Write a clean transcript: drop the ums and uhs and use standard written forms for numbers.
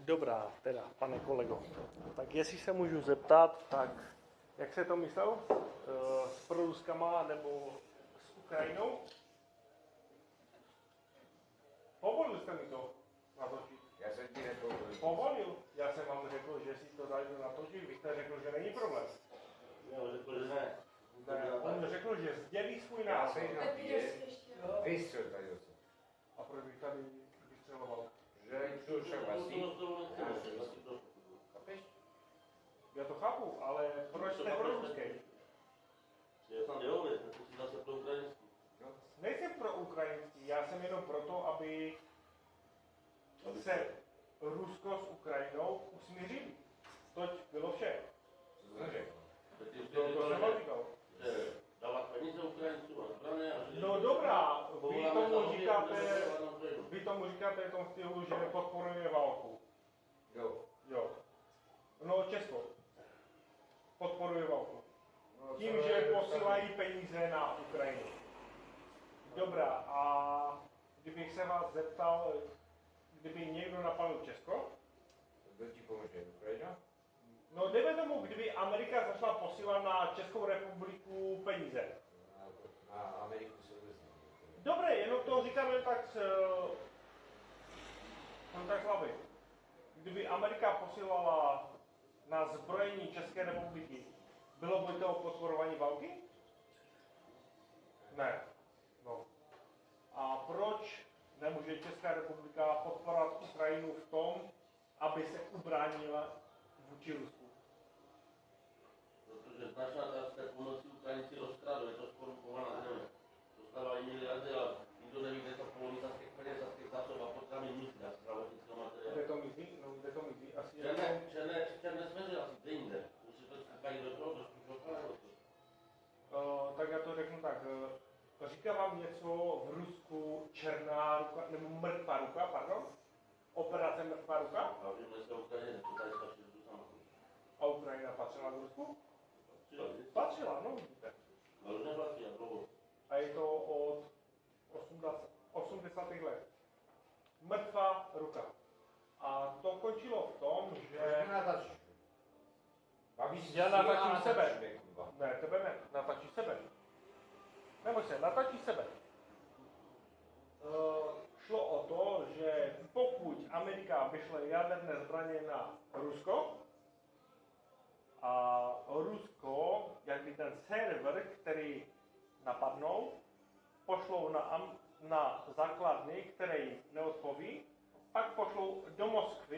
Dobrá, teda, pane kolego. Tak jestli se můžu zeptat, tak jak se to myslel? S proruskama nebo s Ukrajinou? Povolil jste mi to natočit? Já jsem ti nepovolil. Povolil? Já jsem vám řekl, že si to dajte natočit, vy jste řekl, že není problém. Já řekl, že ne. Ne, on řekl, že sdělí svůj Já názor. se jim napije, vystřel tady do toho. A proč bych tady vystřeloval? Že to však vlastní. Chápeš? Já to chápu, ale proč jste proruský? Já jsem dělal, jsem si zase pro ukrajinský. Nejsem pro ukrajinský, já jsem jenom proto, aby se Rusko s Ukrajinou usmířili. Toť bylo vše. Co to řekl? To jsem vám říkal. Dávat peníze Ukrajincům a zbraně a že... No dobrá, vy tomu říkáte v tom stylu, že podporuje válku. Jo. Jo. No Česko podporuje válku. No, Tím, že posílají peníze na Ukrajinu. Dobrá, a kdybych se vás zeptal, kdyby někdo napadl Česko? Kdo ti pomůže? Ukrajina? No dejme tomu, kdyby Amerika začala posílat na Českou republiku peníze. Na Ameriku se vůbec neví. Dobré, jenom to říkáme tak hlavy. Kdyby Amerika posílala na zbrojení České republiky, bylo by to podporování války? Ne. No. A proč nemůže Česká republika podporovat Ukrajinu v tom, aby se ubránila vůči Rusku? Protože značná část té pomoci Ukrajinci rozkradou, je to skorumpovaná země. Dostávají miliardy, ale nikdo neví, kde to povolí za těch peněz, za těch zásob a potravin mizí, za zdravotnického materiálu. Kde to mizí? No, kde to mizí? Asi Černé směře asi kde jinde. Už si to zkukají do toho, do špůžového. Tak já to řeknu tak. Říká vám něco v Rusku černá ruka, nebo mrtvá ruka, pardon? Operace mrtvá ruka? A vím, dneska Ukrajině, to tady stačí tu samou. A Ukrajina patřila k Rusku? Patřila, no vidíte. Ale už neplatí, a dlouho. A je to od 80. let. Mrtvá ruka. A to končilo v tom, že... Já natačím sebe. Ne, tebe ne. Natačí sebe. Neboj se, natačí sebe. Šlo o to, že pokud Amerika vyšle jaderné zbraně na Rusko, a Rusko, jakby ten server, který napadnou, pošlou na základny, které jim neodpoví, pak pošlou do Moskvy,